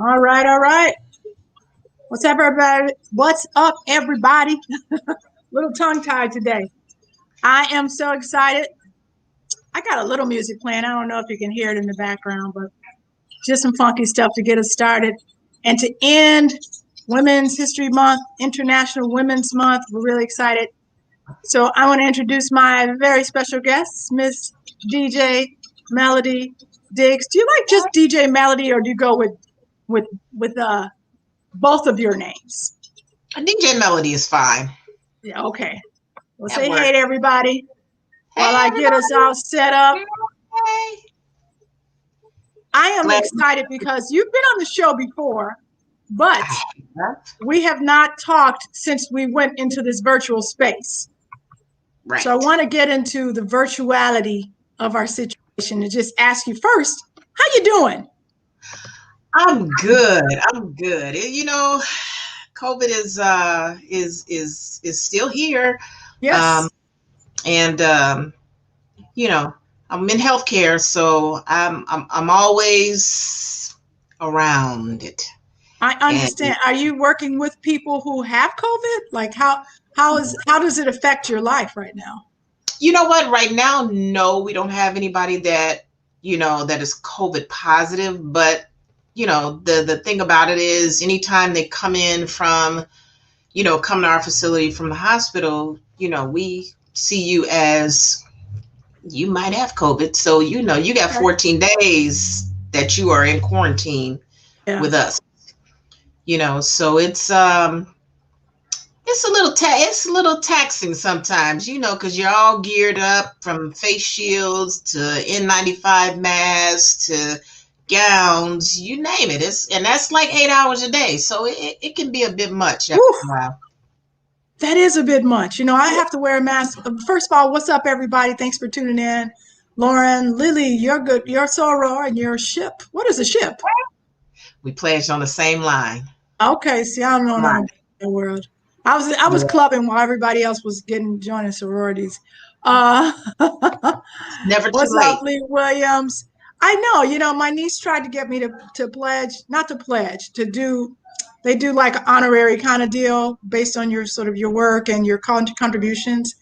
All right, all right. What's up, everybody? What's up, everybody? Little tongue tied today. I am so excited. I got a little music playing. I don't know if you can hear it in the background, but just some funky stuff to get us started. And to end Women's History Month, International Women's Month, we're really excited. So I want to introduce my very special guest, Miss DJ Melody Diggs. Do you like just DJ Melody, or do you go with both of your names? DJ Melody is fine. Yeah, okay. Well, That say works. hey to everybody while Hey, I get us all set up. Hey. I am Glad- excited because you've been on the show before, but Huh? we have not talked since we went into this virtual space. Right. So I want to get into the virtuality of our situation and just ask you first, how you doing? I'm good. I'm good. You know, COVID is still here. Yes. And you know, I'm in healthcare, so I'm always around it. I understand. Are you working with people who have COVID? Like how does it affect your life right now? You know what? Right now, no, we don't have anybody that that is COVID positive. But the thing about it is, anytime they come in from come to our facility from the hospital, we see you as you might have COVID. So you got 14 days that you are in quarantine with us. So it's a little taxing sometimes, because you're all geared up from face shields to N95 masks to gowns, you name it. And that's like 8 hours a day. So it can be a bit much after a while. That is a bit much. I have to wear a mask. First of all, what's up, everybody? Thanks for tuning in. Lauren, Lily, you're good. You're Soror and your ship. What is a ship? We pledged on the same line. Okay, see, I don't know nothing about that world. I was clubbing while everybody else was joining sororities. Never too What's late. up, Lee Williams? I know, my niece tried to get me to pledge, not to pledge, they do like an honorary kind of deal based on your sort of your work and your contributions.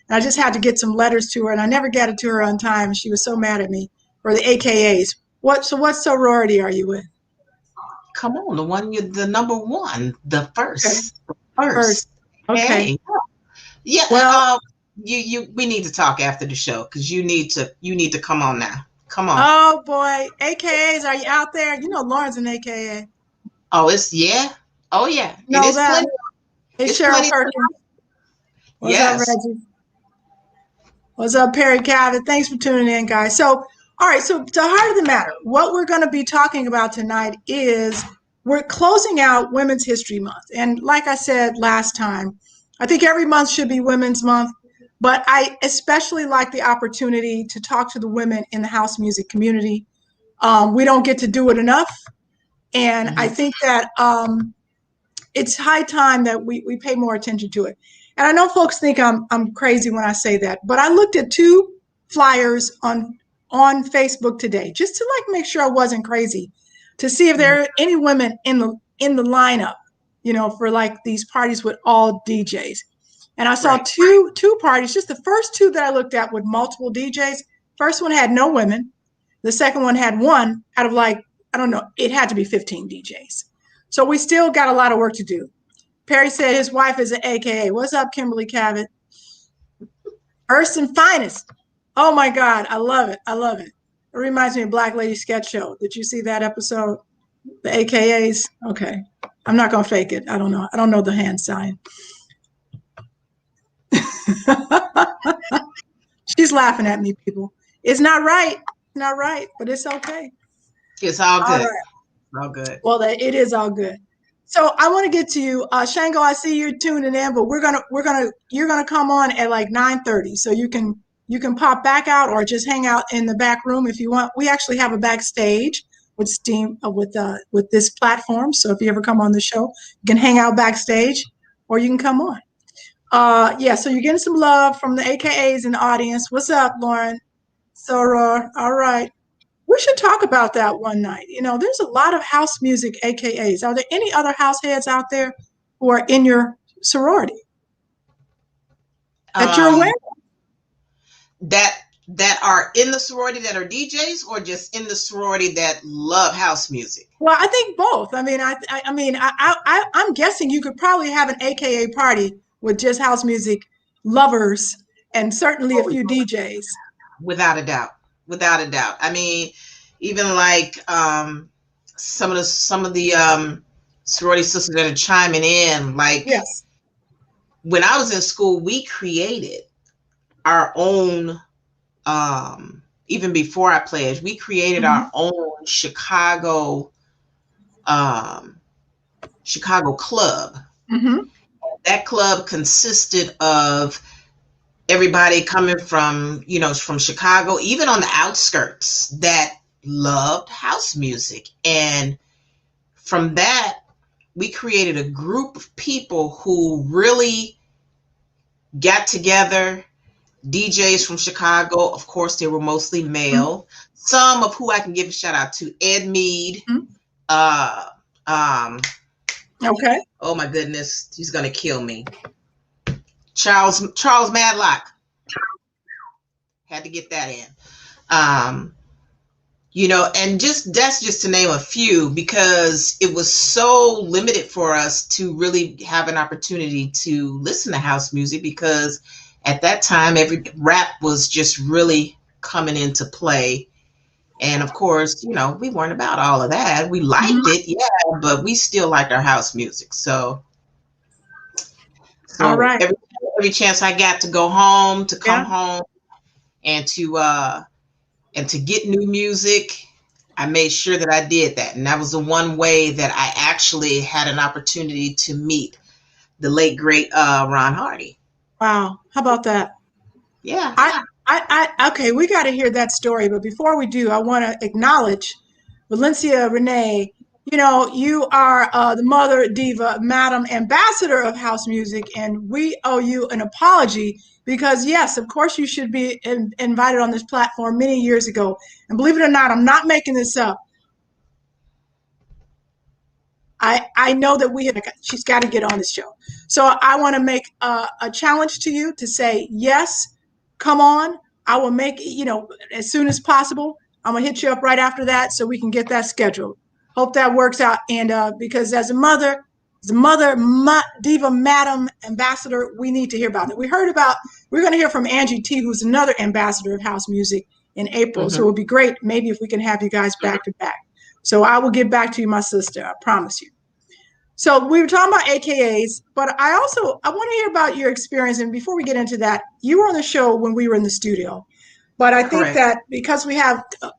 And I just had to get some letters to her, and I never got it to her on time. She was so mad at me for the AKAs. What sorority are you with? Come on, the number one, the first. Okay. First. Okay. Hey. Yeah. Well, we need to talk after the show, because you need to come on now. Come on. Oh boy, AKAs, are you out there? Lauren's an AKA. Oh, yeah. Oh yeah. No, it's that. plenty. It's Cheryl Perkins. What's up, Reggie? What's up, Perry Cabot? Thanks for tuning in, guys. So, all right. So, to heart of the matter, what we're going to be talking about tonight is we're closing out Women's History Month. And like I said last time, I think every month should be Women's Month, but I especially like the opportunity to talk to the women in the house music community. We don't get to do it enough. And I think that it's high time that we pay more attention to it. And I know folks think I'm crazy when I say that, but I looked at 2 flyers on Facebook today just to make sure I wasn't crazy, to see if there are any women in the lineup, for like these parties with all DJs. And I saw two parties, just the first 2 that I looked at with multiple DJs. First one had no women. The second one had one out of I don't know, it had to be 15 DJs. So we still got a lot of work to do. Perry said his wife is an AKA. What's up, Kimberly Cabot? First and finest. Oh my God, I love it. I love it. It reminds me of Black Lady Sketch Show. Did you see that episode? The AKAs? Okay. I'm not going to fake it. I don't know. I don't know the hand sign. She's laughing at me, people. It's not right. It's not right, but it's okay. It's all good. All right. All good. Well, it is all good. So I want to get to you, Shango. I see you're tuning in, but you're gonna come on at like 9:30, so you can pop back out or just hang out in the back room if you want. We actually have a backstage with Steam with this platform. So if you ever come on the show, you can hang out backstage, or you can come on. Yeah. So you're getting some love from the AKAs in the audience. What's up, Lauren? Soror. All right. We should talk about that one night. There's a lot of house music AKAs. Are there any other house heads out there who are in your sorority that you're aware of? That are in the sorority that are DJs, or just in the sorority that love house music? Well, I think both. I'm guessing you could probably have an AKA party with just house music lovers and certainly a few DJs. Without a doubt. Without a doubt. I mean, even like some of the sorority sisters that are chiming in, like, yes, when I was in school, we created our own, even before I pledged, we created our own Chicago club. That club consisted of everybody coming from Chicago, even on the outskirts, that loved house music. And from that, we created a group of people who really got together. DJs from Chicago, of course, they were mostly male. Some of who I can give a shout out to: Ed Mead. Okay. Oh my goodness, he's gonna kill me. Charles Madlock. Had to get that in. And that's just to name a few, because it was so limited for us to really have an opportunity to listen to house music, because at that time every rap was just really coming into play. And of course, we weren't about all of that. We liked it, yeah, but we still liked our house music. So all right. Every chance I got to come home and to get new music, I made sure that I did that. And that was the one way that I actually had an opportunity to meet the late great Ron Hardy. Wow, how about that? Yeah. Okay, we got to hear that story. But before we do, I want to acknowledge Valencia Renee. You are the mother diva, Madam Ambassador of House Music, and we owe you an apology because, yes, of course, you should be invited on this platform many years ago. And believe it or not, I'm not making this up. I know that she's got to get on this show. So I want to make a challenge to you to say, yes, come on. I will make it, as soon as possible. I'm going to hit you up right after that so we can get that scheduled. Hope that works out. And because as a mother diva, Madam Ambassador, we need to hear about it. We're going to hear from Angie T, who's another ambassador of house music, in April. So it would be great maybe if we can have you guys back to back. So I will get back to you, my sister. I promise you. So we were talking about AKAs, but I want to hear about your experience. And before we get into that, you were on the show when we were in the studio. But I think that because we have a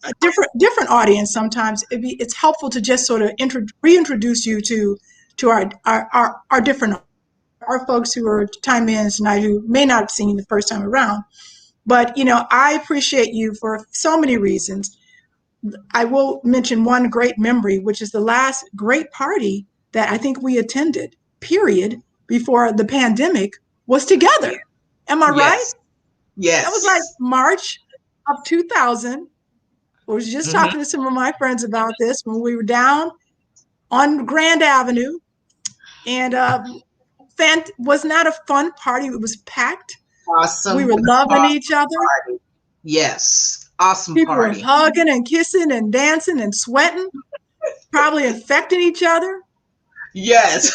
different audience, sometimes it's helpful to just sort of reintroduce you to our different folks who are time in tonight who may not have seen you the first time around. But I appreciate you for so many reasons. I will mention one great memory, which is the last great party that I think we attended, period, before the pandemic, was together. Am I right? Yes. That was like March of 2000. I was just talking to some of my friends about this when we were down on Grand Avenue. And was not a fun party. It was packed. Awesome. We were loving each other. Party. Yes. Awesome People party. were hugging and kissing and dancing and sweating, probably infecting each other. Yes.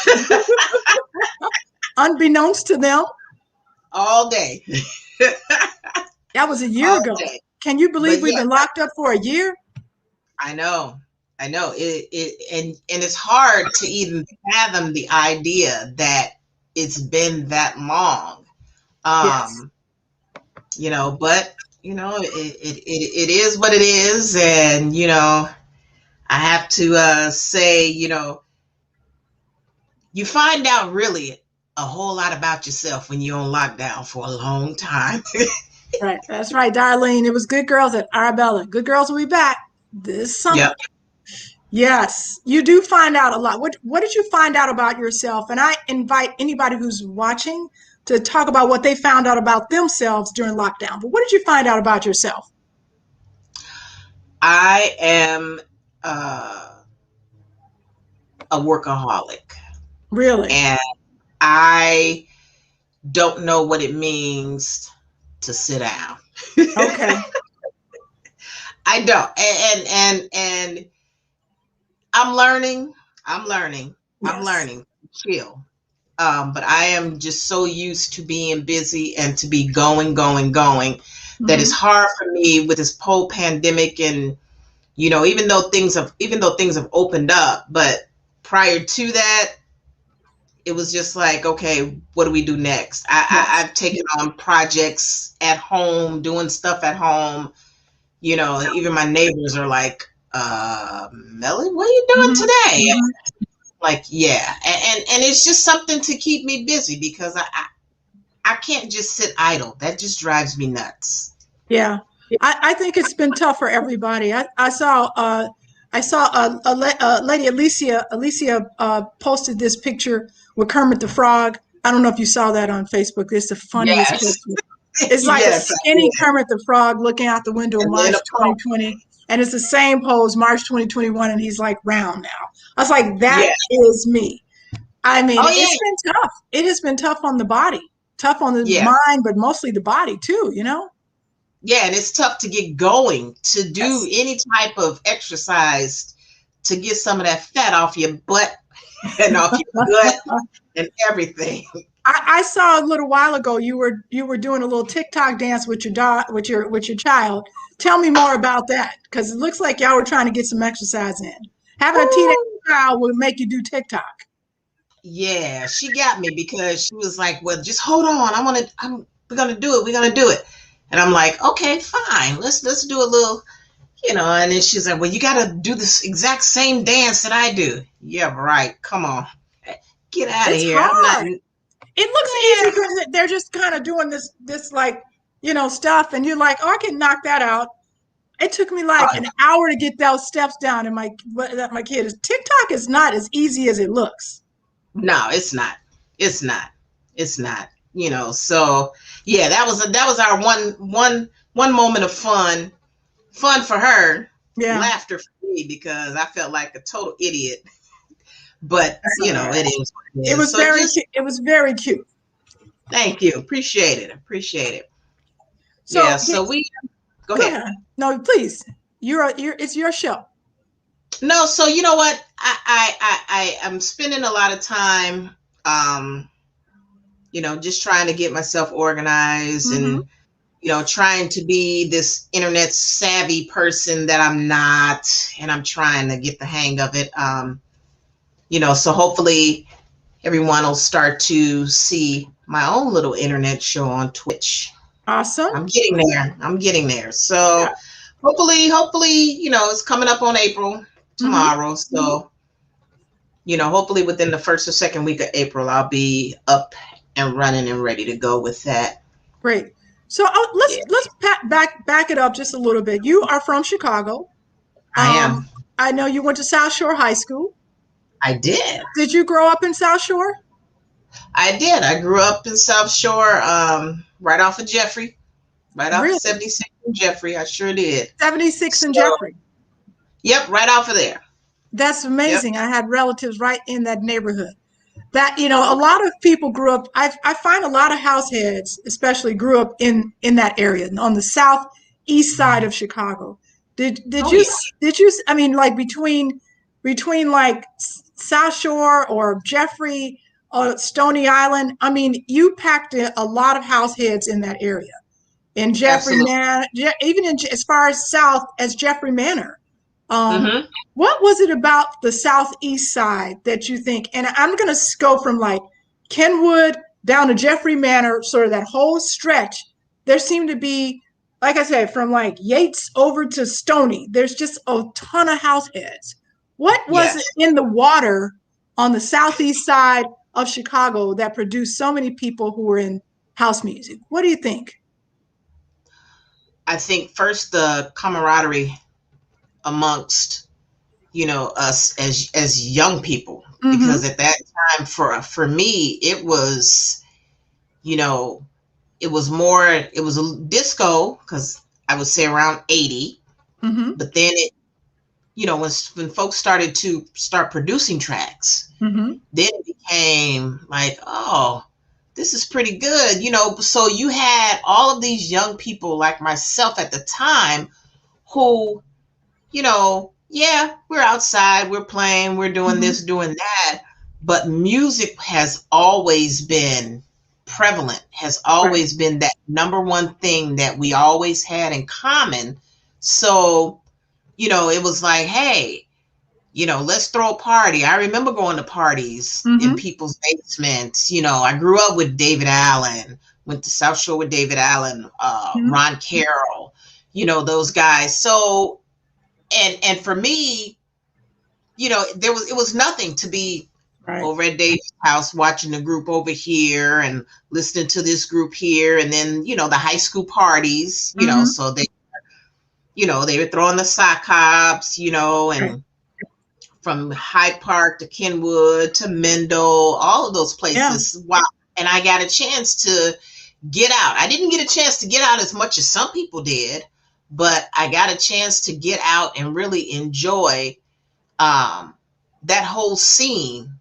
Unbeknownst to them. All day. That was a year ago. Day. Can you believe we've been locked up for a year? I know. And it's hard to even fathom the idea that it's been that long. Yes. But it is what it is. And, I have to say, you find out really a whole lot about yourself when you're on lockdown for a long time. Right. That's right, Darlene. It was Good Girls at Arabella. Good Girls will be back this summer. Yep. Yes, you do find out a lot. What did you find out about yourself? And I invite anybody who's watching to talk about what they found out about themselves during lockdown. But what did you find out about yourself? I am a workaholic, Really? and I don't know what it means to sit down. Okay. I don't. And I'm learning. I'm learning. I'm Yes. learning. Chill. But I am just so used to being busy and to be going, going, going that it's Hmm. hard for me with this whole pandemic. And even though things have opened up, but prior to that, it was just like, okay, what do we do next? Yes. I've taken on projects at home, doing stuff at home. Even my neighbors are like, Melly, what are you doing Hmm. today? Hmm. Like, yeah. And it's just something to keep me busy because I can't just sit idle. That just drives me nuts. Yeah. I think it's been tough for everybody. I saw a lady, Alicia posted this picture with Kermit the Frog. I don't know if you saw that on Facebook. It's the funniest Yes. picture. It's like a Yes, I skinny did. Kermit the Frog looking out the window And then March a pump. 2020. And it's the same pose, March 2021, and he's like round now. I was like, that Yeah. is me. I mean, Oh, it's yeah. been tough. It has been tough on the body, tough on the Yeah. mind, but mostly the body too, you know? Yeah. And it's tough to get going, to do Yes. any type of exercise to get some of that fat off your butt and off your gut and everything. I saw a little while ago you were doing a little TikTok dance with your dog with your child. Tell me more about that because it looks like y'all were trying to get some exercise in. Having a teenage Woo! child will make you do TikTok. Yeah, she got me because she was like, "Well, just hold on. We're gonna do it. We're gonna do it." And I'm like, "Okay, fine. Let's do a little, And then she's like, "Well, you gotta do this exact same dance that I do." Yeah, right. Come on, get out of It's here. I'm not. hard. It looks easy Yeah. because they're just kind of doing this like stuff, and you're like, oh, I can knock that out. It took me like Oh, an hour to get those steps down, and my kid is TikTok is not as easy as it looks. no, it's not. It's not. It's not. So yeah, that was our one moment of fun for her, Yeah, laughter for me because I felt like a total idiot. But that's all right. it is what it It is. was So very just it was very cute. thank you, appreciate it, appreciate it. So Yeah. So we go go ahead. ahead. No, please. It's your show. No, so you know what? I am spending a lot of time, um, just trying to get myself organized Mm-hmm. and trying to be this internet savvy person that I'm not, and I'm trying to get the hang of it. So hopefully everyone will start to see my own little internet show on Twitch. Awesome. I'm getting there. I'm getting there. Yeah. So hopefully, it's coming up on April Mm-hmm. tomorrow. So, hopefully within the first or second week of April, I'll be up and running and ready to go with that. Great. So Yeah, let's back it up just a little bit. You are from Chicago. I am. I know you went to South Shore High School. I did. Did you grow up in South Shore? I did. I grew up in South Shore, right off of Jeffrey, right off of Really? 76 and Jeffrey. I sure did. 76 So, in Jeffrey. yep, right off of there. That's Yep. amazing. I had relatives right in that neighborhood. That a lot of people grew up. I find a lot of house heads, especially, grew up in that area on the southeast side of Chicago. Did Oh, you yeah. did you? I mean, like between like South Shore or Jeffrey or Stony Island. I mean, you packed a lot of house heads in that area. In Jeffrey Absolutely. Manor, even as far as south as Jeffrey Manor. Um, Hmm. what was it about the southeast side that you think? And I'm going to go from like Kenwood down to Jeffrey Manor, sort of that whole stretch. There seemed to be, like I said, from like Yates over to Stony. There's just a ton of house heads. What was it Yes. in the water on the southeast side of Chicago that produced so many people who were in house music? What do you think? I think first the camaraderie amongst us as young people, Mm-hmm. because at that time for me it was you know it was a disco, because I would say around 80, But then when folks started to start producing tracks, then it became like, oh, this is pretty good, So you had all of these young people like myself at the time who, yeah, we're outside, we're playing, we're doing this, doing that, but music has always been prevalent, has always been that number one thing that we always had in common. So, it was like, hey, let's throw a party. I remember going to parties in people's basements. I grew up with David Allen, went to South Shore with David Allen, Ron Carroll, those guys. So, and for me, it was nothing to be over at Dave's house watching the group over here and listening to this group here, and then the high school parties, so they were throwing the sock hops, and from Hyde Park to Kenwood to Mendel, all of those places. Yeah. Wow. And I got a chance to get out. I didn't get a chance to get out as much as some people did, but I got a chance to get out and really enjoy that whole scene,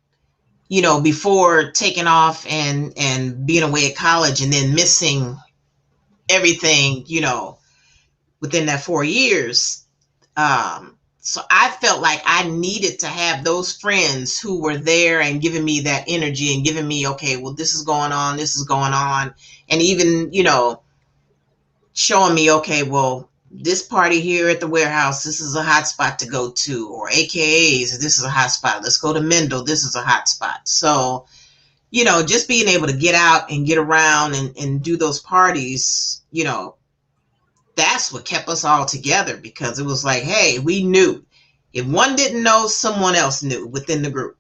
before taking off and being away at college and then missing everything, within that 4 years. So I felt like I needed to have those friends who were there and giving me that energy and giving me, okay, well, this is going on. And even, showing me, okay, well, this party here at the warehouse, this is a hot spot to go to, or AKAs, this is a hot spot. Let's go to Mendel. This is a hot spot. So, just being able to get out and get around and do those parties, that's what kept us all together, because it was like, hey, we knew. If one didn't know, someone else knew within the group.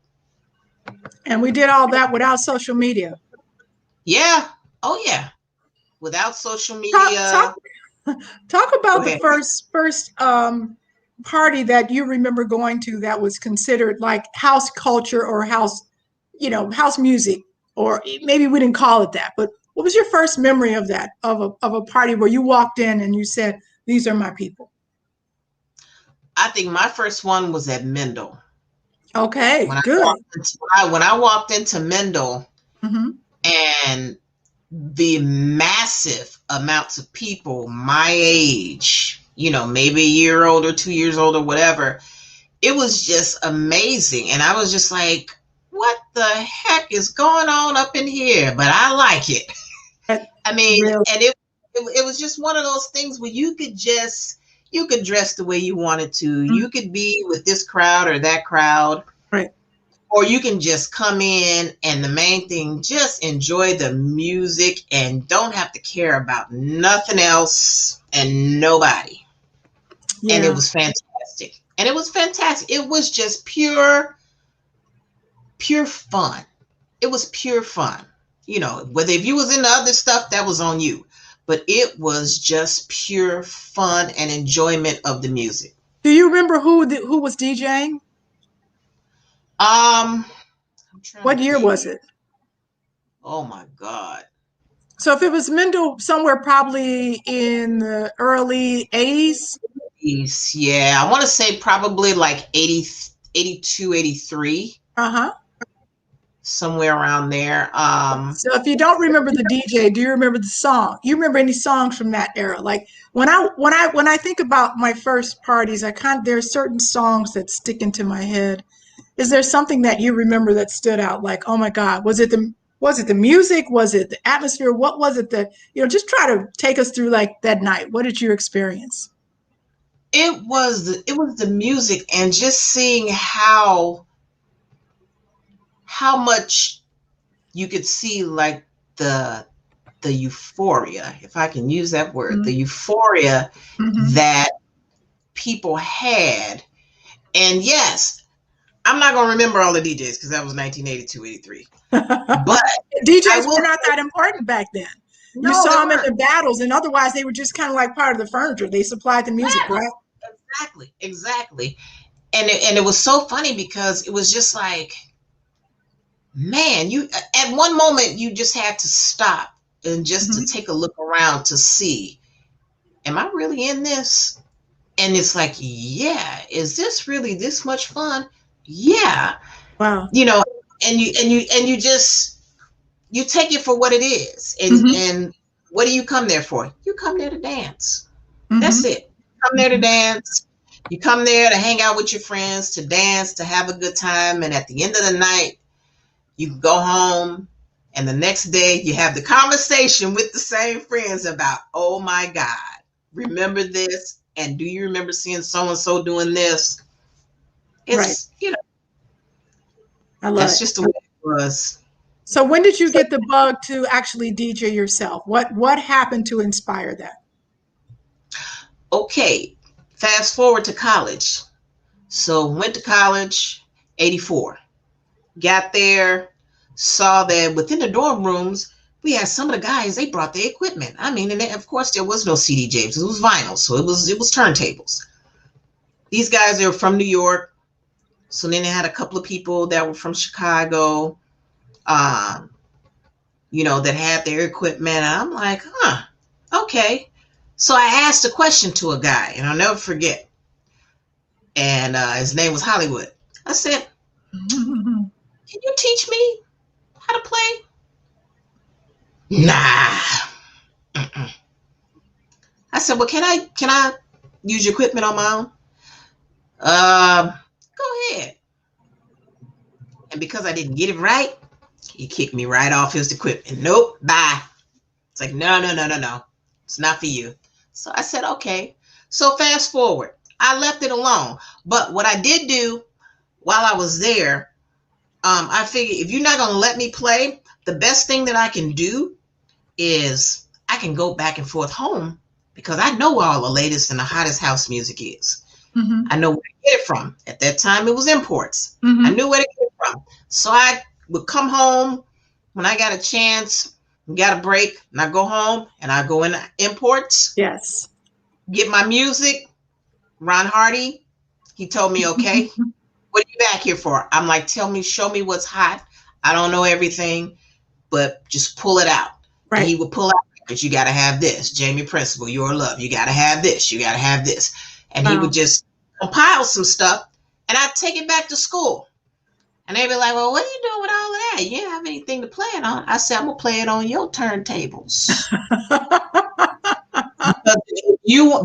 And we did all that without social media. Yeah. Oh, yeah. Without social media. Talk about the first party that you remember going to that was considered like house culture or house music, or maybe we didn't call it that, but what was your first memory of that, of a party where you walked in and you said, these are my people? I think my first one was at Mendel. Okay, good. When I walked into Mendel, and the massive amounts of people my age, maybe a year older, 2 years older, whatever, it was just amazing. And I was just like, what the heck is going on up in here? But I like it. I mean, really? And it was just one of those things where you could dress the way you wanted to. You could be with this crowd or that crowd. Right. Or you can just come in and the main thing, just enjoy the music and don't have to care about nothing else and nobody. Yeah. And it was fantastic. It was just pure fun. It was pure fun. Whether if you was into other stuff, that was on you. But it was just pure fun and enjoyment of the music. Do you remember who was DJing? What year was it? Oh my God. So if it was Mendel, somewhere probably in the early 80s? Yeah, I want to say probably like 80, 82, 83. Somewhere around there. So if you don't remember the DJ, do you remember the song? You remember any songs from that era? Like when I think about my first parties, there's certain songs that stick into my head. Is there something that you remember that stood out? Like, oh my God, was it the music? Was it the atmosphere? What was it that, just try to take us through like that night. What did you experience? It was the music and just seeing how much you could see like the euphoria, if I can use that word, the euphoria that people had. And yes, I'm not going to remember all the DJs because that was 1982, 83. But DJs were not that important back then. No, you saw them in the battles, and otherwise they were just kind of like part of the furniture. They supplied the music, right? Exactly. And it was so funny because it was just like, man, you at one moment you just had to stop and just to take a look around to see, am I really in this? And it's like, yeah, is this really this much fun? Yeah. Wow. You know, and you just, you take it for what it is. Mm-hmm. And what do you come there for? You come there to dance. Mm-hmm. That's it. Come there to dance. You come there to hang out with your friends, to dance, to have a good time. And at the end of the night, you go home, and the next day you have the conversation with the same friends about, oh my God, remember this? And do you remember seeing so and so doing this? It's, Right. I love that's it. just the way it was. So when did you get the bug to actually DJ yourself? What happened to inspire that? Okay, fast forward to college. So went to college, 84. Got there, saw that within the dorm rooms, we had some of the guys, they brought their equipment. I mean, and of course there was no CDJs, it was vinyl, so it was turntables. These guys, they were from New York, so then they had a couple of people that were from Chicago, um, that had their equipment. And I'm like, huh, okay. So I asked a question to a guy, and I'll never forget. And his name was Hollywood. I said, can you teach me how to play? Nah. Mm-mm. I said, well, can I use your equipment on my own? Go ahead. And because I didn't get it right, he kicked me right off his equipment. Nope, bye. It's like, no. It's not for you. So I said, okay. So fast forward, I left it alone. But what I did do while I was there, I figured if you're not going to let me play, the best thing that I can do is I can go back and forth home, because I know where all the latest and the hottest house music is. Mm-hmm. I know where to get it from. At that time, it was imports. Mm-hmm. I knew where to get it from. So I would come home when I got a chance, got a break, and I go home and I go in imports. Yes. Get my music. Ron Hardy, he told me, okay, what are you back here for? I'm like, show me what's hot. I don't know everything, but just pull it out. Right. And he would pull out, but you got to have this. Jamie Principle, Your Love. You got to have this. You got to have this. And he would just compile some stuff, and I'd take it back to school. And they'd be like, well, what are you doing with all of that? You didn't have anything to play it on. I said, I'm going to play it on your turntables.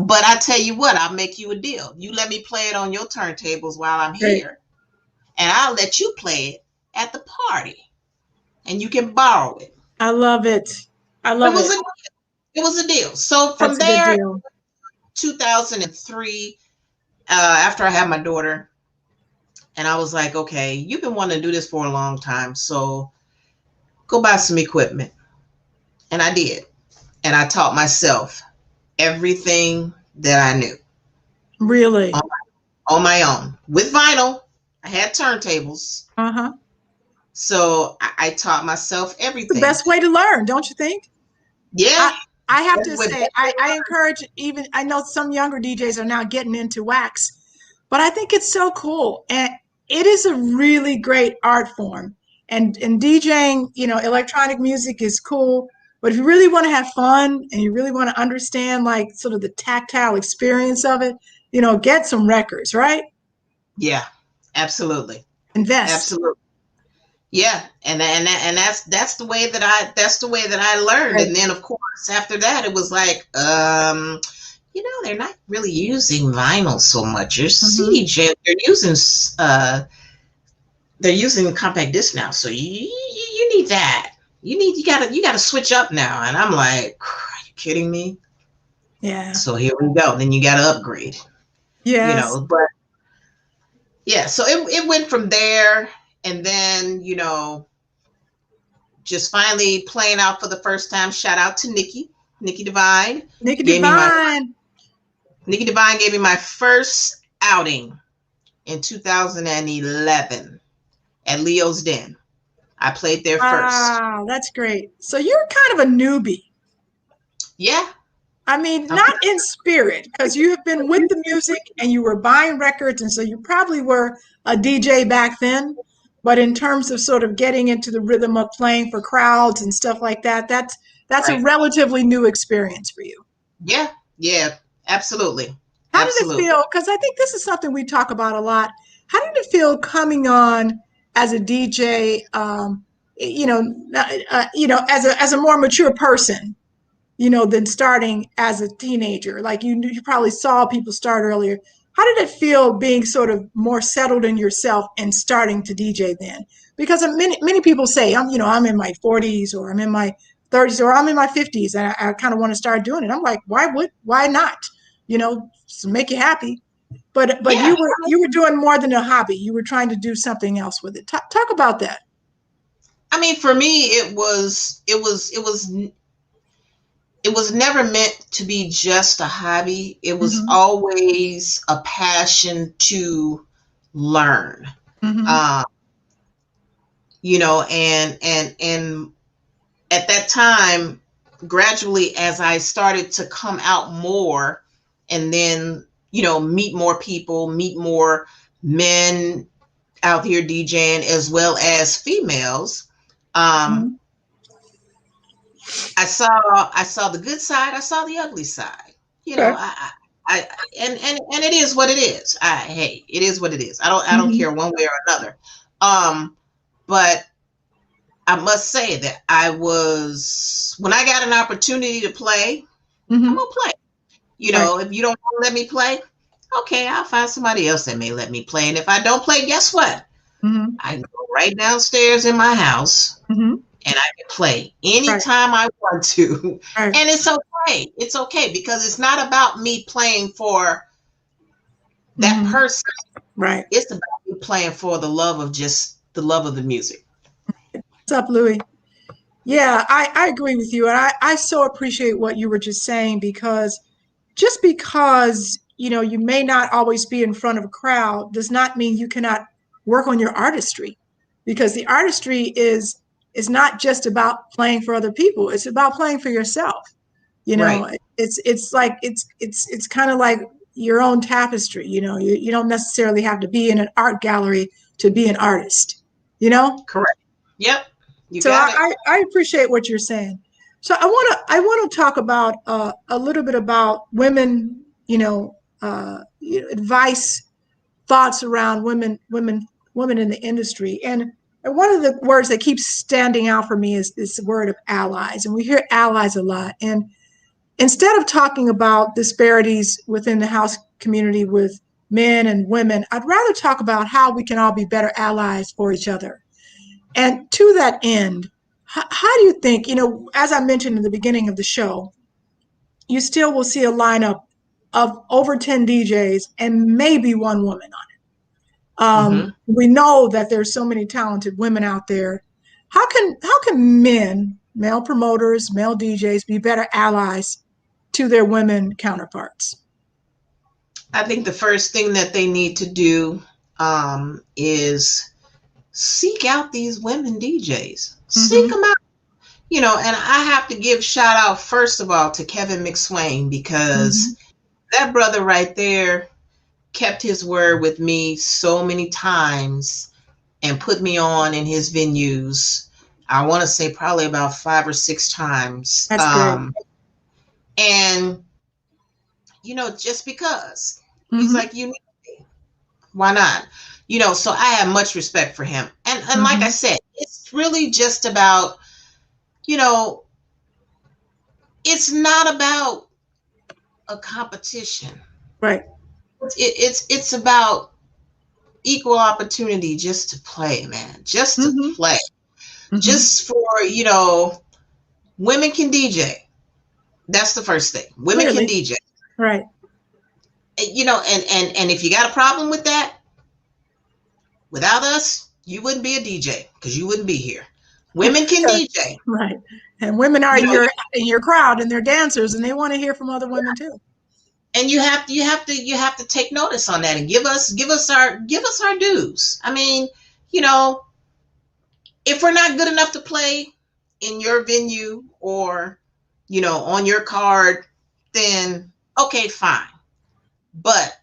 But I tell you what, I'll make you a deal. You let me play it on your turntables while I'm here, and I'll let you play it at the party, and you can borrow it. I love it. I love it. It was a deal. So from there, 2003, after I had my daughter, and I was like, okay, you've been wanting to do this for a long time, so go buy some equipment. And I did. And I taught myself everything that I knew. Really? On my own. With vinyl. I had turntables. Uh-huh. So I taught myself everything. The best way to learn, don't you think? Yeah. I have to say, I encourage, even, I know some younger DJs are now getting into wax, but I think it's so cool. And it is a really great art form. And DJing, electronic music is cool. But if you really want to have fun and you really want to understand, like, sort of the tactile experience of it, get some records, right? Yeah, absolutely. Invest. Absolutely. Yeah, and that's the way that I learned. Right. And then of course after that it was like, they're not really using vinyl so much. Your CDJ, they're using compact disc now. So you need that. You gotta switch up now. And I'm like, are you kidding me? Yeah. So here we go. Then you gotta upgrade. Yes. But yeah, so it went from there. And then, just finally playing out for the first time. Shout out to Nikki Divine. Nikki Divine gave me my first outing in 2011 at Leo's Den. I played there first. Wow, that's great. So you're kind of a newbie. Yeah. I mean, not in spirit, because you have been with the music and you were buying records. And so you probably were a DJ back then. But in terms of sort of getting into the rhythm of playing for crowds and stuff like that, that's right. A relatively new experience for you. Yeah, absolutely. How did it feel? Because I think this is something we talk about a lot. How did it feel coming on as a DJ? As a more mature person, than starting as a teenager. Like you probably saw people start earlier. How did it feel being sort of more settled in yourself and starting to DJ then? Because many people say I'm in my 40s or I'm in my 30s or I'm in my 50s and I kind of want to start doing it. I'm like, why not? To make you happy. But yeah. you were doing more than a hobby. You were trying to do something else with it. Talk about that. I mean, for me, it was never meant to be just a hobby. It was mm-hmm. always a passion to learn. Mm-hmm. And at that time, gradually, as I started to come out more and then, meet more people, meet more men out here DJing as well as females, mm-hmm. I saw the good side. I saw the ugly side. And it is what it is. It is what it is. I don't care one way or another. But I must say that when I got an opportunity to play, mm-hmm. I'm gonna play. If you don't want to let me play, okay, I'll find somebody else that may let me play. And if I don't play, guess what? Mm-hmm. I can go right downstairs in my house. Mm-hmm. And I can play anytime I want to. Right. And it's okay. It's okay because it's not about me playing for that mm-hmm. person. Right. It's about me playing for the love of the music. What's up, Louie? Yeah, I agree with you. And I so appreciate what you were just saying because just because, you may not always be in front of a crowd does not mean you cannot work on your artistry because the artistry is not just about playing for other people. It's about playing for yourself. Right. It's like, it's kind of like your own tapestry. You don't necessarily have to be in an art gallery to be an artist, Correct. Yep. I appreciate what you're saying. So I want to talk about a little bit about women, advice, thoughts around women in the industry. And one of the words that keeps standing out for me is this word of allies. And we hear allies a lot. And instead of talking about disparities within the house community with men and women, I'd rather talk about how we can all be better allies for each other. And to that end, how do you think, as I mentioned in the beginning of the show, you still will see a lineup of over 10 DJs and maybe one woman on it. We know that there's so many talented women out there. How can men, male promoters, male DJs be better allies to their women counterparts? I think the first thing that they need to do is seek out these women DJs. Mm-hmm. Seek them out. And I have to give shout out first of all to Kevin McSwain because mm-hmm. that brother right there kept his word with me so many times and put me on in his venues. I want to say probably about 5 or 6 times. That's great. And, just because mm-hmm. he's like, you need me. Why not? So I have much respect for him. And mm-hmm. like I said, it's really just about, it's not about a competition. Right. It's about equal opportunity just to play, man. Just to mm-hmm. play. Mm-hmm. Just for, women can DJ. That's the first thing. Women can DJ. Right. And if you got a problem with that, without us, you wouldn't be a DJ because you wouldn't be here. Women can DJ. Right. And women are in your crowd and they're dancers and they want to hear from other women too. And you have to take notice on that and give us our dues. I mean, if we're not good enough to play in your venue or, on your card, then okay, fine. But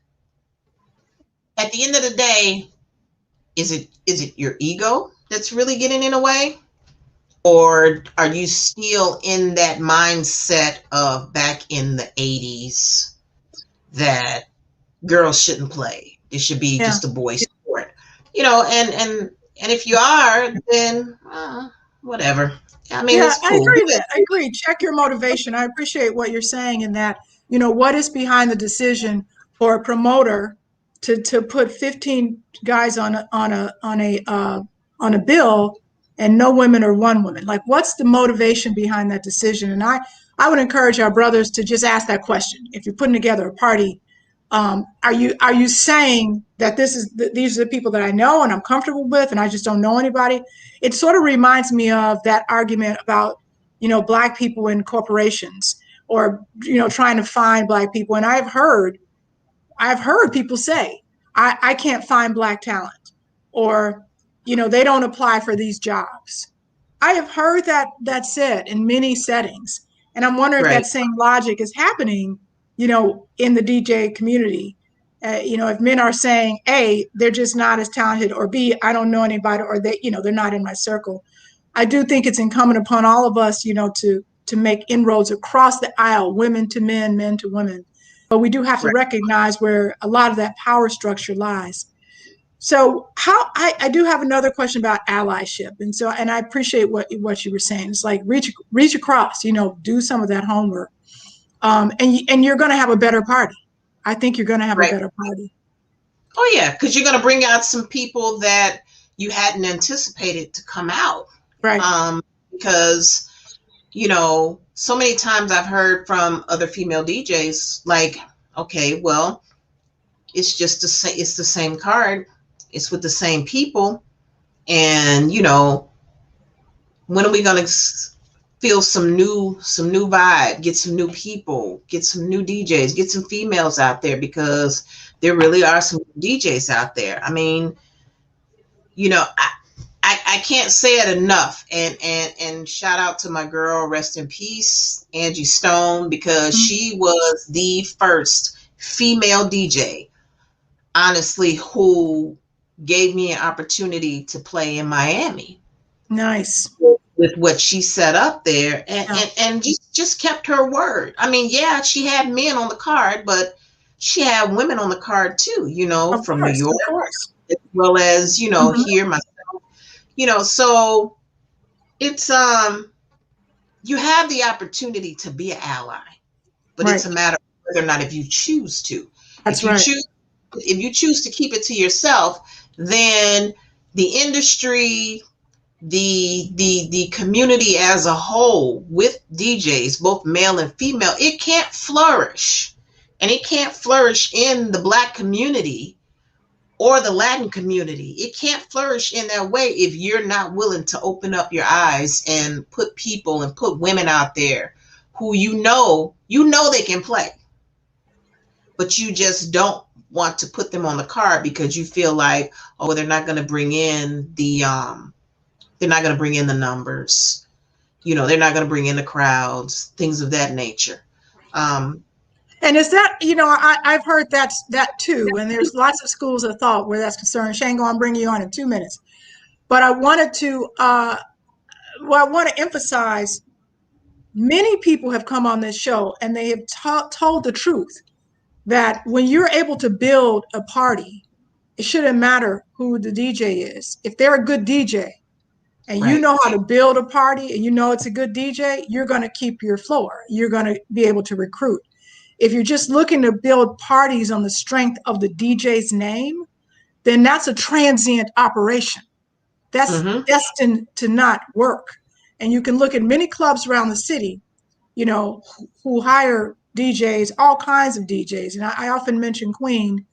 at the end of the day, is it your ego that's really getting in the way? Or are you still in that mindset of back in the 80s that, girls shouldn't play. It should be Yeah. just a boys sport, you know, and if you are, then whatever. I mean, Yeah, it's I cool. agree that. I agree. Check your motivation. I appreciate what you're saying in that, what is behind the decision for a promoter to put 15 guys on a bill and no women or one woman. Like, what's the motivation behind that decision? And I would encourage our brothers to just ask that question. If you're putting together a party, are you saying that these are the people that I know and I'm comfortable with, and I just don't know anybody? It sort of reminds me of that argument about black people in corporations, or trying to find black people. And I've heard people say, I can't find black talent, or they don't apply for these jobs. I have heard that said in many settings, and I'm wondering if Right. that same logic is happening, in the DJ community. If men are saying, A, they're just not as talented, or B, I don't know anybody, or they're not in my circle. I do think it's incumbent upon all of us, to make inroads across the aisle, women to men, men to women. But we do have to Right. recognize where a lot of that power structure lies. So I do have another question about allyship. And I appreciate what you were saying. It's like reach across, do some of that homework. And you're going to have a better party. I think you're going to have a Right. better party. Oh yeah, because you're going to bring out some people that you hadn't anticipated to come out. Right. Because so many times I've heard from other female DJs, like, okay, well, it's just it's the same card, it's with the same people, and when are we going to feel some new vibe, get some new people, get some new DJs, get some females out there, because there really are some DJs out there. I mean, I can't say it enough. And shout out to my girl, rest in peace, Angie Stone, because she was the first female DJ, honestly, who gave me an opportunity to play in Miami. Nice. With what she set up there, and just kept her word. I mean, yeah, she had men on the card, but she had women on the card too, from New York, as well as, here myself. So it's you have the opportunity to be an ally, but Right. it's a matter of whether or not if you choose to. That's If you choose to keep it to yourself, then the industry, the community as a whole, with DJs, both male and female, it can't flourish. And it can't flourish in the Black community or the Latin community. It can't flourish in that way if you're not willing to open up your eyes and put people and put women out there who they can play, but you just don't want to put them on the card because you feel like, oh, they're not going to bring in the numbers, they're not going to bring in the crowds, things of that nature. And is that, I've heard that too. And there's lots of schools of thought where that's concerned. Shango, I'm bringing you on in 2 minutes. But I want to emphasize, many people have come on this show and they have told the truth that when you're able to build a party, it shouldn't matter who the DJ is. If they're a good DJ and you know how to build a party and it's a good DJ, you're going to keep your floor. You're going to be able to recruit. If you're just looking to build parties on the strength of the DJ's name, then that's a transient operation. That's destined to not work. And you can look at many clubs around the city, who hire DJs, all kinds of DJs. And I often mention Queen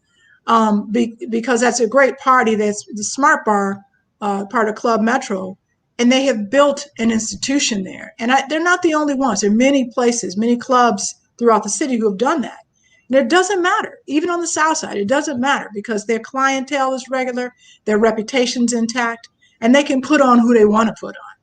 because that's a great party. That's the Smart Bar, part of Club Metro. And they have built an institution there. And they're not the only ones. There are many places, many clubs throughout the city who have done that. And it doesn't matter. Even on the South Side, it doesn't matter because their clientele is regular, their reputation's intact, and they can put on who they want to put on.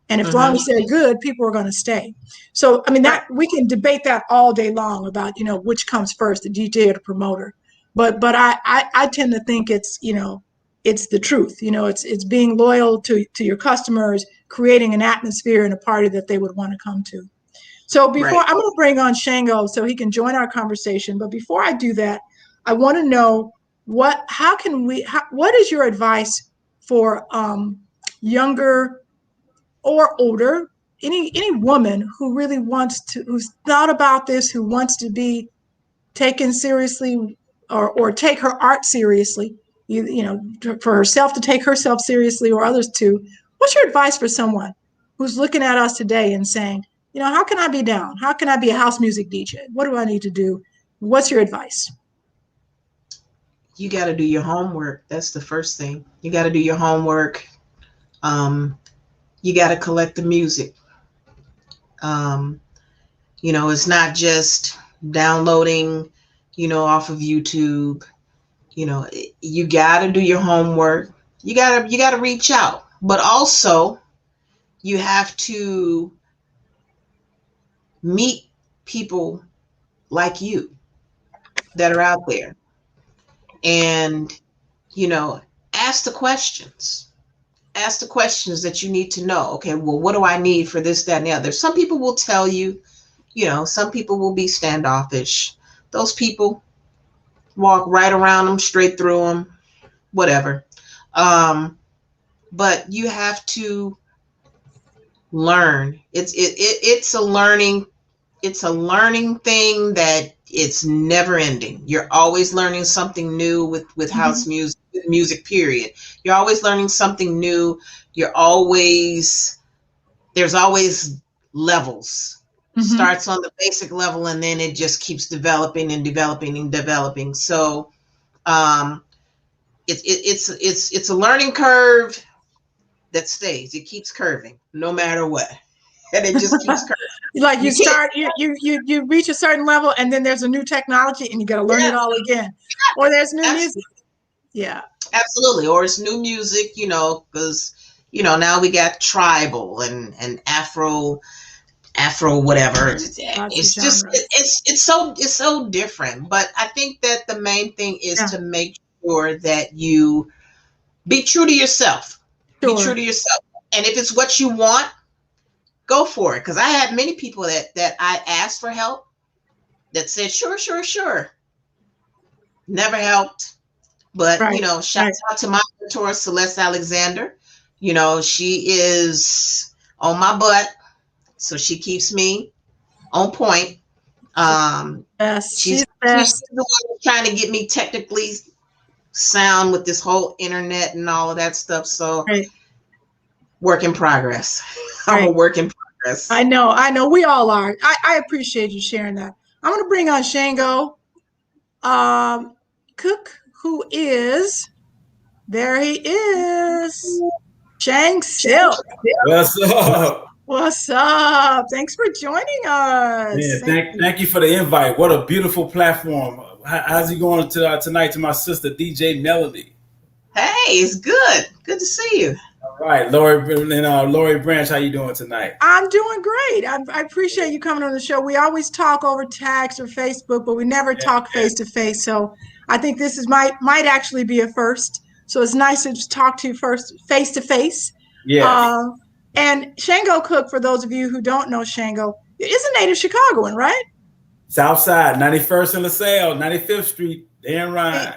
And as long as they're good, people are going to stay. So, I mean, that we can debate that all day long about, which comes first, the DJ or the promoter. But I tend to think it's, it's the truth. It's being loyal to your customers, creating an atmosphere and a party that they would want to come to. So I'm going to bring on Shango so he can join our conversation. But before I do that, I want to know what is your advice for younger or older, any woman who really who's thought about this, who wants to be taken seriously or take her art seriously, for herself to take herself seriously or others to. What's your advice for someone who's looking at us today and saying, how can I be down? How can I be a house music DJ? What do I need to do? What's your advice? You got to do your homework. That's the first thing. You got to do your homework. You got to collect the music. It's not just downloading, off of YouTube. You got to do your homework. You got to reach out, but also you have to meet people like you that are out there, and ask the questions that you need to know. Okay, well, what do I need for this, that, and the other? Some people will tell you, some people will be standoffish. Those people, walk right around them, straight through them, whatever. But you have to learn. It's a learning thing that it's never ending. You're always learning something new with house music, period. You're always learning something new. There's always levels. Starts on the basic level, and then it just keeps developing and developing and developing. So it's a learning curve that stays. It keeps curving no matter what. And it just keeps curving. Like you reach a certain level, and then there's a new technology and you got to learn it all again. Or there's new music. Yeah. Absolutely. Or it's new music, because now we got tribal and Afro whatever. It's just it's so different. But I think that the main thing is to make sure that you be true to yourself. Sure. Be true to yourself. And if it's what you want, go for it. Because I had many people that I asked for help that said, sure. Never helped. But, shout out to my mentor, Celeste Alexander. She is on my butt. So she keeps me on point. She's the one trying to get me technically sound with this whole internet and all of that stuff. So work in progress. I'm a work in progress. I know. We all are. I appreciate you sharing that. I'm going to bring on Shango Cooke, who is, there he is, Shang Silk. What's up? What's up? Thanks for joining us. Yeah, thank you for the invite. What a beautiful platform. How's it going tonight to my sister, DJ Melody? Hey, it's good. Good to see you. All right, Lori Branch, how you doing tonight? I'm doing great. I appreciate you coming on the show. We always talk over text or Facebook, but we never talk face to face. So I think this is might actually be a first. So it's nice to just talk to you first face to face. Yeah. And Shango Cooke, for those of you who don't know Shango, is a native Chicagoan, right? South Side, 91st and LaSalle, 95th Street, Dan Ryan.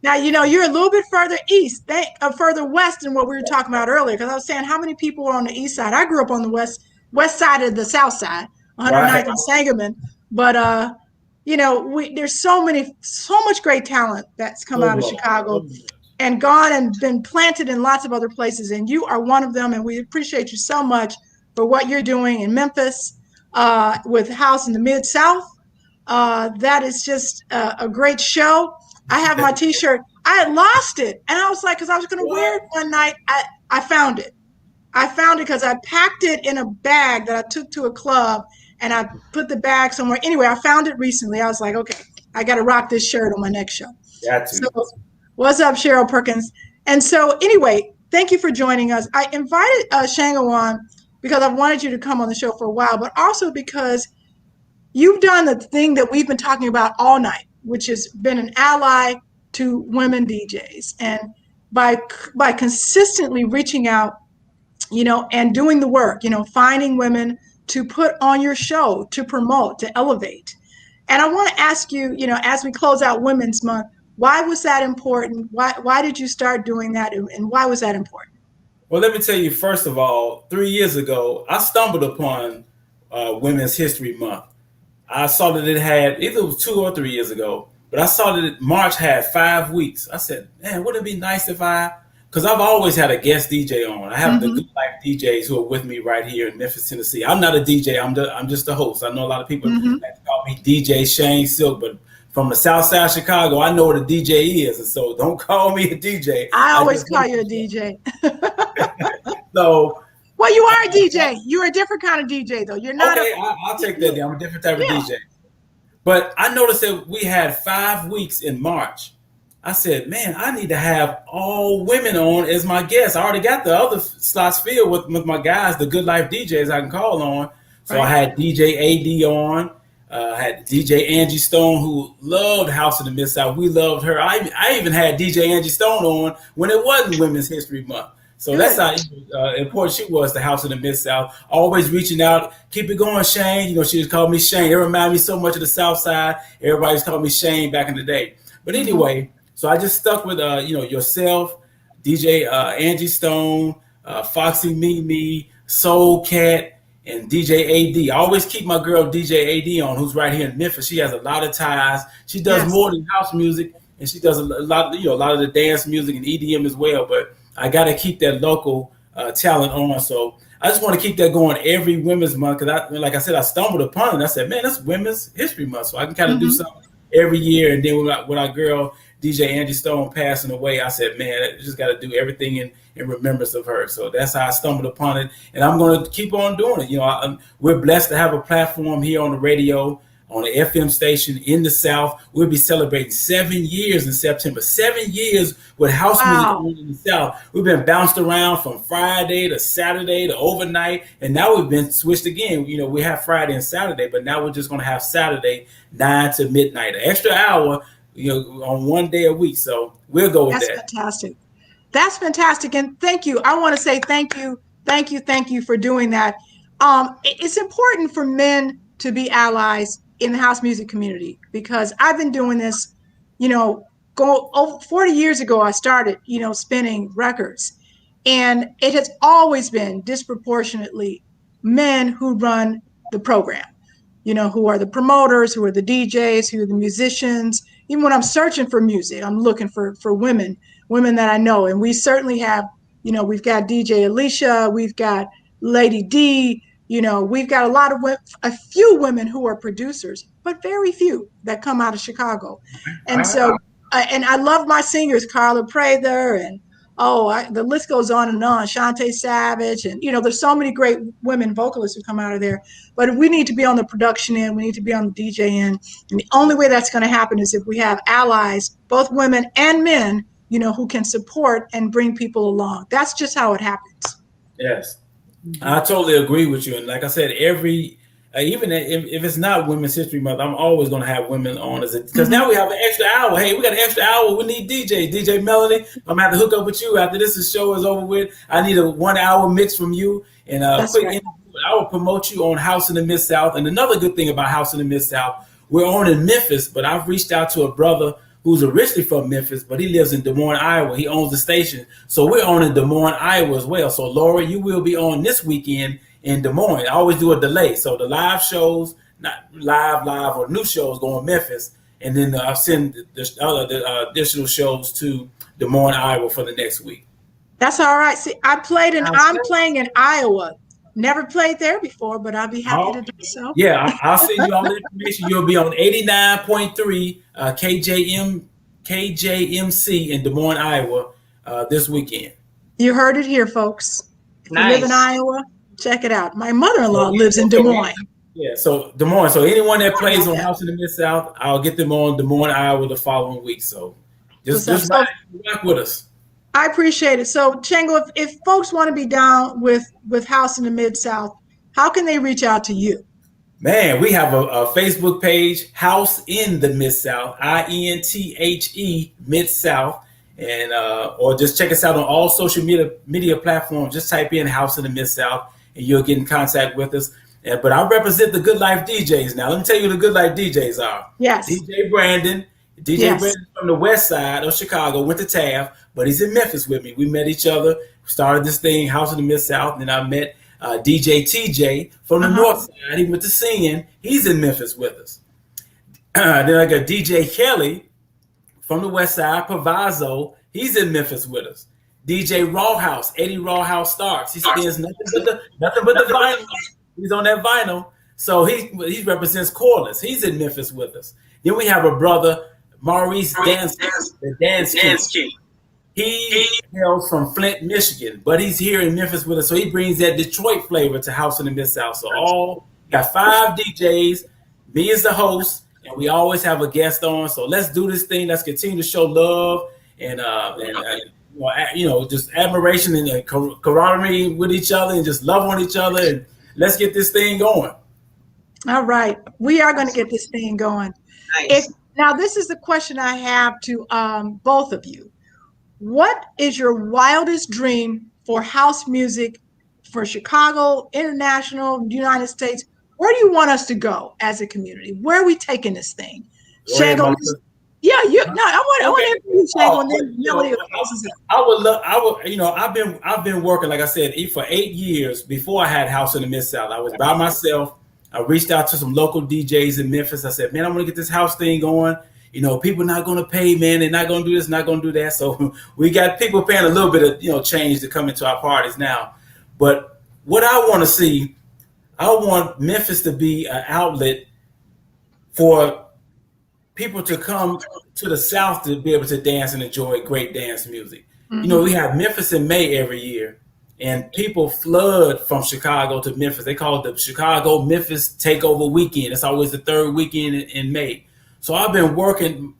Now, you're a little bit further east, further west than what we were talking about earlier, because I was saying how many people are on the east side. I grew up on the west side of the south side, 109th and Sangamon. But, there's so much great talent that's come out of Chicago and gone and been planted in lots of other places. And you are one of them. And we appreciate you so much for what you're doing in Memphis with House in the Mid-South. That is just a great show. I have my T-shirt. I had lost it. And I was like, because I was going to wear it one night, I found it. I found it because I packed it in a bag that I took to a club, and I put the bag somewhere. Anyway, I found it recently. I was like, okay, I got to rock this shirt on my next show. So, what's up, Cheryl Perkins? And so anyway, thank you for joining us. I invited Shango on because I've wanted you to come on the show for a while, but also because you've done the thing that we've been talking about all night, which has been an ally to women DJs. And by consistently reaching out, and doing the work, finding women to put on your show, to promote, to elevate. And I want to ask you, as we close out Women's Month, why was that important? Why did you start doing that, and why was that important? Well, let me tell you, first of all, 3 years ago, I stumbled upon Women's History Month. I saw that it had, either it was 2 or 3 years ago, but I saw that March had 5 weeks. I said, man, wouldn't it be nice if because I've always had a guest DJ on. I have the Good Life DJs who are with me right here in Memphis, Tennessee. I'm not a DJ. I'm just a host. I know a lot of people like to call me DJ Shane Silk, but from the South Side of Chicago, I know what a DJ is, and so don't call me a DJ. I always call you a DJ. So, well, you are a DJ. You're a different kind of DJ, though. You're not. Okay, I'll take that down. I'm a different type of DJ. But I noticed that we had 5 weeks in March. I said, man, I need to have all women on as my guests. I already got the other slots filled with my guys, the Good Life DJs I can call on. So I had DJ AD on. I had DJ Angie Stone, who loved House of the Mid-South. We loved her. I even had DJ Angie Stone on when it wasn't Women's History Month. So that's how important she was to House of the Mid-South. Always reaching out, keep it going, Shane. She just called me Shane. It reminded me so much of the South Side. Everybody just called me Shane back in the day. But anyway, so I just stuck with, yourself, DJ Angie Stone, Foxy Mimi, Soul Cat, and DJ AD. I always keep my girl DJ AD on, who's right here in Memphis. She has a lot of ties. She does more than house music, and she does a lot of the dance music and EDM as well. But I got to keep that local talent on. So I just want to keep that going every Women's Month because, like I said, I stumbled upon it. And I said, man, that's Women's History Month, so I can kind of do something every year. And then with our girl DJ Angie Stone passing away, I said, man, I just got to do everything in remembrance of her. So that's how I stumbled upon it, and I'm going to keep on doing it. We're blessed to have a platform here on the radio, on the FM station in the South. We'll be celebrating 7 years in September. 7 years with house music in the South. We've been bounced around from Friday to Saturday to overnight, and now we've been switched again. We have Friday and Saturday, but now we're just going to have Saturday 9 to midnight, an extra hour, on one day a week. So we'll go with that. That's fantastic. That's fantastic. And thank you. I want to say thank you for doing that. It's important for men to be allies in the house music community because I've been doing this, over 40 years ago, I started, spinning records, and it has always been disproportionately men who run the program, who are the promoters, who are the DJs, who are the musicians. Even when I'm searching for music, I'm looking for women that I know. And we certainly have, we've got DJ Alicia, we've got Lady D, we've got a few women who are producers, but very few that come out of Chicago. And so, and I love my singers, Carla Prather, and the list goes on and on, Shantae Savage, and there's so many great women vocalists who come out of there. But we need to be on the production end, we need to be on the DJ end, and the only way that's going to happen is if we have allies, both women and men, who can support and bring people along. That's just how it happens. Yes, I totally agree with you. And like I said, even if it's not Women's History Month, I'm always going to have women on because now we have an extra hour. Hey, we got an extra hour. We need DJ Melody. I'm going to have to hook up with you after this show is over with. I need a 1 hour mix from you and a quick interview. I will promote you on House in the Mid-South. And another good thing about House in the Mid-South, we're on in Memphis, but I've reached out to a brother who's originally from Memphis, but he lives in Des Moines, Iowa. He owns the station. So we're on in Des Moines, Iowa as well. So Laura, you will be on this weekend in Des Moines. I always do a delay. So the live shows, not live or new shows go in Memphis. And then I'll send the additional shows to Des Moines, Iowa for the next week. That's all right. See, I'm playing in Iowa. Never played there before, but I'll be happy to do so. Yeah, I'll send you all the information. You'll be on 89.3 KJMC in Des Moines, Iowa this weekend. You heard it here, folks. If you live in Iowa, check it out. My mother-in-law lives in Des Moines. Yeah, so Des Moines. So anyone that plays on House in the Mid-South, I'll get them on Des Moines, Iowa the following week. So just rock with us. I appreciate it. So, Shango, if folks want to be down with House in the Mid-South, how can they reach out to you? Man, we have a Facebook page, House in the Mid-South, INTHE Mid-South, and or just check us out on all social media platforms. Just type in House in the Mid-South, and you'll get in contact with us. But I represent the Good Life DJs now. Let me tell you who the Good Life DJs are. Yes. DJ Brandon. DJ Brandon from the west side of Chicago, went to Taft, but he's in Memphis with me. We met each other, started this thing, House in the Mid-South, and then I met DJ TJ from the north side. He went to singing. He's in Memphis with us. Then I got DJ Kelly from the west side, Proviso. He's in Memphis with us. DJ Rawhouse, Eddie Rawhouse Starks. He spins nothing but the vinyl. He's on that vinyl. So he represents Corliss. He's in Memphis with us. Then we have a brother, Maurice Dansky, the Dance King. He hails from Flint, Michigan, but he's here in Memphis with us. So he brings that Detroit flavor to House in the Mid-South. So got 5 DJs, me as the host, and we always have a guest on. So let's do this thing. Let's continue to show love and just admiration and camaraderie with each other, and just love on each other, and let's get this thing going. All right, we are going to get this thing going. Nice. Now, this is the question I have to both of you. What is your wildest dream for house music for Chicago, international, United States? Where do you want us to go as a community? Where are we taking this thing? Shango, I want to hear you, Shango, and then Melody. I've been working, like I said, for 8 years before I had House in the Mid-South. I was by myself. I reached out to some local DJs in Memphis. I said, man, I want to get this house thing going. People not going to pay, man. They're not going to do this, not going to do that. So we got people paying a little bit of, change to come into our parties now. But what I want to see, I want Memphis to be an outlet for people to come to the South to be able to dance and enjoy great dance music. Mm-hmm. We have Memphis in May every year. And people flood from Chicago to Memphis. They call it the Chicago-Memphis Takeover Weekend. It's always the third weekend in May. So I've been working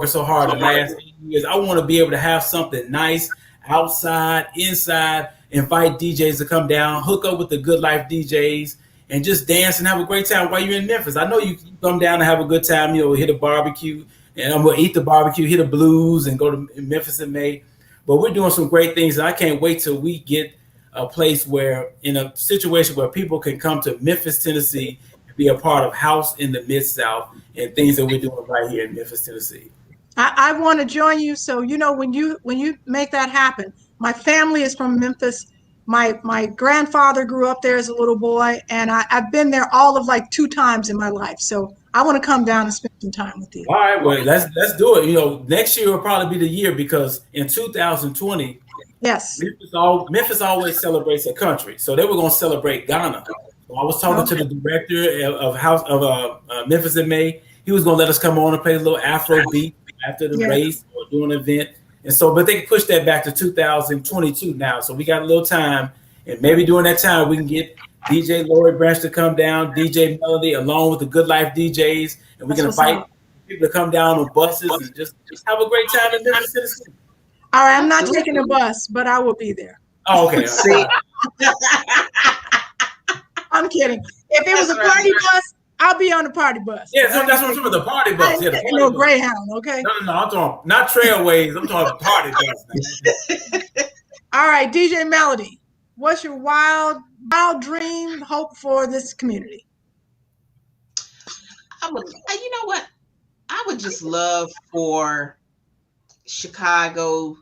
so hard the last 8 years. I want to be able to have something nice outside, inside, invite DJs to come down, hook up with the Good Life DJs, and just dance and have a great time while you're in Memphis. I know you come down and have a good time, hit a barbecue, and I'm going to eat the barbecue, hit a blues, and go to Memphis in May. But we're doing some great things, and I can't wait till we get a place where, in a situation where people can come to Memphis, Tennessee, and be a part of House in the Mid-South and things that we're doing right here in Memphis, Tennessee. I want to join you. So, when you make that happen, my family is from Memphis. My grandfather grew up there as a little boy, and I've been there all of 2 times in my life. So I want to come down and spend some time with you. All right, well, let's do it. Next year will probably be the year, because in 2020, yes, Memphis always celebrates a country, so they were going to celebrate Ghana. So I was talking to the director of Memphis in May. He was going to let us come on and play a little Afro beat after the race or do an event. And so, but they pushed that back to 2022 now. So we got a little time, and maybe during that time we can get DJ Lori Branch to come down, DJ Melody, along with the Good Life DJs, and we can invite people to come down on buses and just have a great time in Memphis, Tennessee. All right, I'm not taking a bus, but I will be there. Oh, okay. See, I'm kidding. If it was a party bus, I'll be on the party bus. Yeah, so that's what I'm talking about, the party bus. Yeah, no Greyhound, okay? No, I'm talking not Trailways. I'm talking party bus. All right, DJ Melody, what's your wild dream, hope for this community? You know what? I would just love for Chicago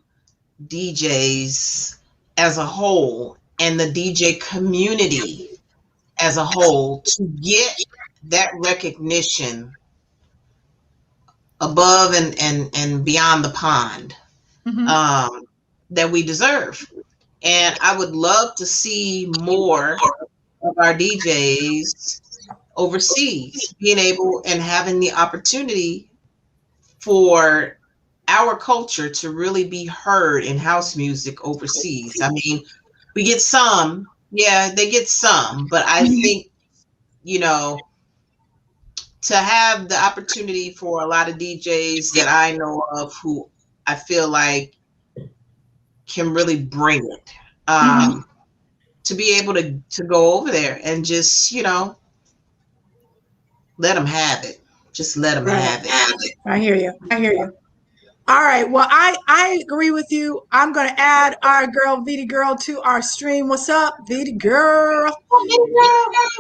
DJs as a whole and the DJ community as a whole to get that recognition above and beyond the pond that we deserve. And I would love to see more of our DJs overseas being able and having the opportunity for our culture to really be heard in house music overseas. I mean, we get some, they get some, but I think, to have the opportunity for a lot of DJs that I know of who I feel like can really bring it, to be able to go over there and just, let them have it. Just let them have it. I hear you. All right. Well, I agree with you. I'm going to add our girl, VD Girl, to our stream. What's up, VD Girl?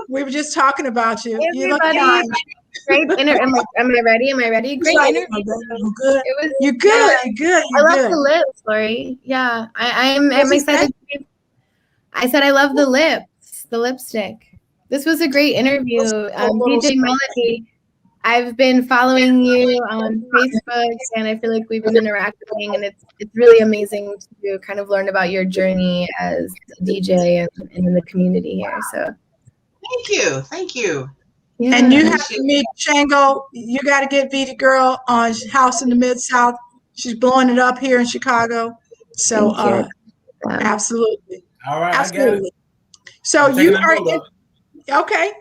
We were just talking about you. Hey, You look everybody. fine. Great am I ready? Am I ready? Great interview. You're good. It was, You're good. yeah. You're good. I You're love good. the lips, Lori. Yeah, I'm What's he excited. I said I love the lips, the lipstick. This was a great interview. DJ Melody, I've been following you on Facebook, and I feel like we've been interacting, and it's really amazing to kind of learn about your journey as a DJ and in the community here. So thank you. Yeah. And you have to meet Shango. You got to get VD Girl on House in the Mid-South. She's blowing it up here in Chicago. So absolutely. All right, absolutely. I got it. So you are okay.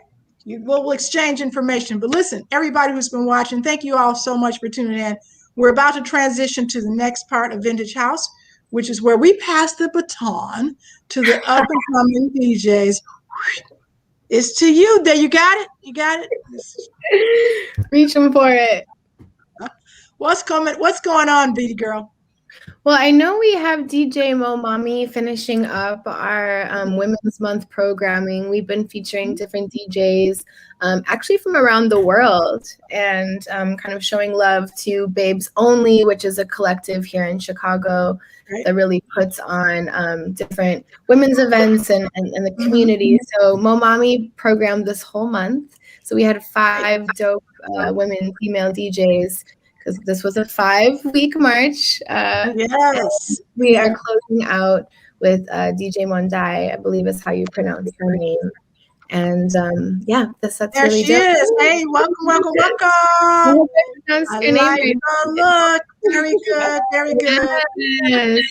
We'll exchange information. But listen, everybody who's been watching, thank you all so much for tuning in. We're about to transition to the next part of Vintage House, which is where we pass the baton to the up and coming DJs. It's to you. There, you got it. You got it. Reaching for it. What's coming? What's going on, VD Girl? Well, I know we have DJ Mo Mommy finishing up our Women's Month programming. We've been featuring different DJs, actually from around the world, and kind of showing love to Babes Only, which is a collective here in Chicago that really puts on different women's events and the community. So Mo Mommy programmed this whole month. So we had 5 dope women, female DJs, because this was a 5-week march. Yes. We are closing out with DJ Mondai, I believe is how you pronounce her name. And that's there really she is. Hey, welcome. I like the look. Very good. Very good. Yes.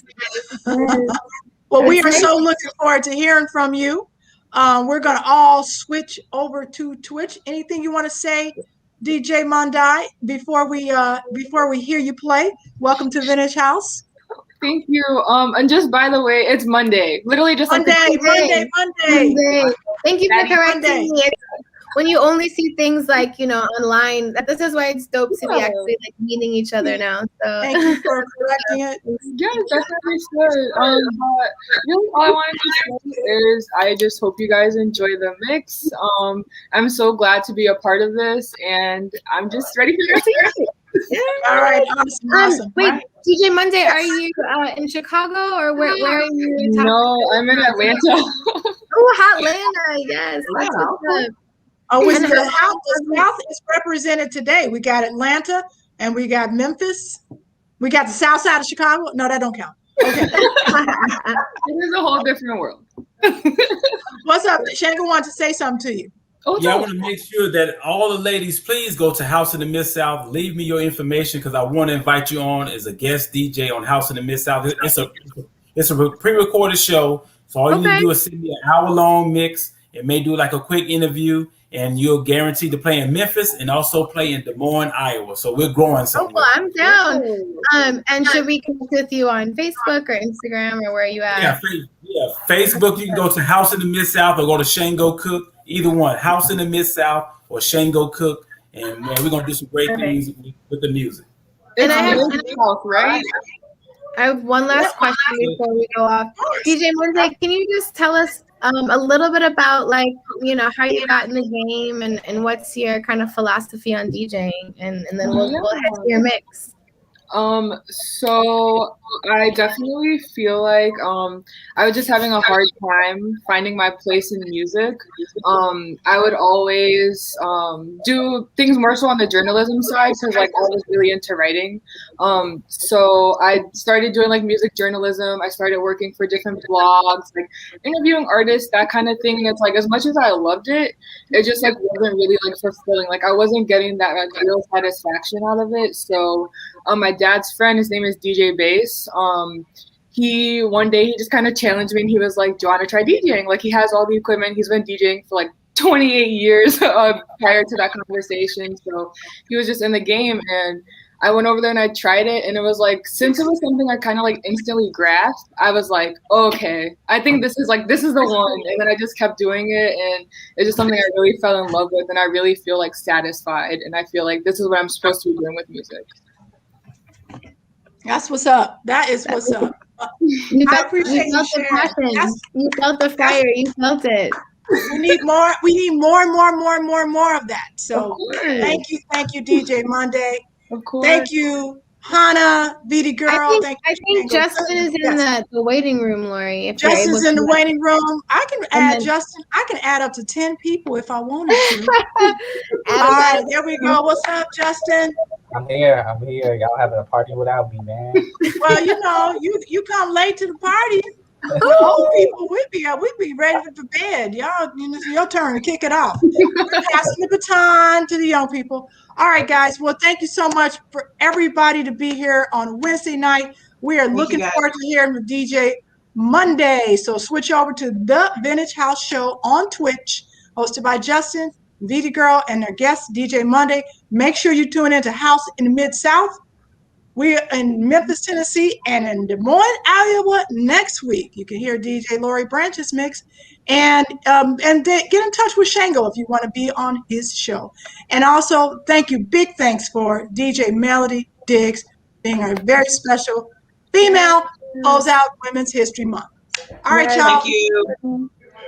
Well, we are so looking forward to hearing from you. We're going to all switch over to Twitch. Anything you want to say, DJ Mondai, before we hear you play? Welcome to Vintage House. Thank you. And just by the way, it's Monday. Literally just Monday. Thank you for correcting me. When you only see things like, online, this is why it's dope to be actually like meeting each other now. So thank you for correcting it. Yes, definitely should. But really all I wanted to say is I just hope you guys enjoy the mix. I'm so glad to be a part of this, and I'm just ready for you guys to hear it. Yeah. All right, awesome. Wait, DJ Monday, are you in Chicago or where are you? No, I'm in Atlanta. Oh, Atlanta, yes. The South is represented today. We got Atlanta and we got Memphis. We got the South side of Chicago. No, that don't count. Okay. It is a whole different world. What's up? Shango wanted to say something to you. I want to make sure that all the ladies, please go to House in the Mid-South. Leave me your information because I want to invite you on as a guest DJ on House in the Mid-South. It's a pre-recorded show, so all you need to do is send me an hour-long mix. It may do like a quick interview, and you're guaranteed to play in Memphis and also play in Des Moines, Iowa. So we're growing something. Oh, well, I'm down. And should we connect with you on Facebook or Instagram or where are you at? Yeah, Facebook. You can go to House in the Mid-South or go to Shango Cooke. Either one, House in the Mid-South or Shango Cooke. And man, we're going to do some great things with the music. And I have one last question before we go off. DJ Monday, can you just tell us a little bit about how you got in the game and what's your kind of philosophy on DJing, and then we'll head to your mix. So I definitely feel like I was just having a hard time finding my place in music. I would always do things more so on the journalism side because I was really into writing. So I started doing music journalism. I started working for different blogs, interviewing artists, that kind of thing. It's as much as I loved it, it just wasn't really fulfilling. I wasn't getting that real satisfaction out of it. So my dad's friend, his name is DJ Bass. One day he just kind of challenged me and he was like, do you want to try DJing? He has all the equipment. He's been DJing for 28 years prior to that conversation. So he was just in the game, and I went over there and I tried it, and it was since it was something I kind of instantly grasped, I was like, okay, I think this is the one. And then I just kept doing it, and it's just something I really fell in love with, and I really feel satisfied, and I feel this is what I'm supposed to be doing with music. That's what's up. That is what's up. I appreciate you sharing. You felt the fire. You felt it. We need more. We need more of that. So thank you, DJ Monday. Of course. Thank you, Hannah, VD Girl. I think Justin is in the waiting room, Lori. If Justin's in the waiting room. I can add Justin. I can add up to 10 people if I wanted to. All right, there we go. What's up, Justin? I'm here. Y'all having a party without me, man. Well, you come late to the party. The old people, we be ready for bed. Y'all, it's your turn to kick it off. We're passing the baton to the young people. All right, guys. Well, thank you so much for everybody to be here on Wednesday night. We are looking forward to hearing from DJ Monday. So switch over to the Vintage House Show on Twitch, hosted by Justin, VD Girl, and their guest, DJ Monday. Make sure you tune into House in the Mid-South. We're in Memphis, Tennessee, and in Des Moines, Iowa next week. You can hear DJ Lori Branch's mix, and get in touch with Shango if you want to be on his show. And also, big thanks for DJ Melody Diggs being a very special female close out Women's History Month. All right, y'all. Thank you.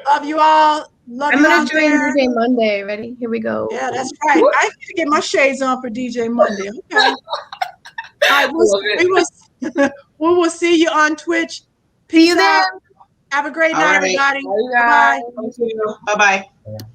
Love you all. I'm going to join DJ Monday. Ready? Here we go. Yeah, that's right. I need to get my shades on for DJ Monday. Okay. All right, we will see you on Twitch. Peace out. Have a great night, everybody. Bye-bye. Bye-bye.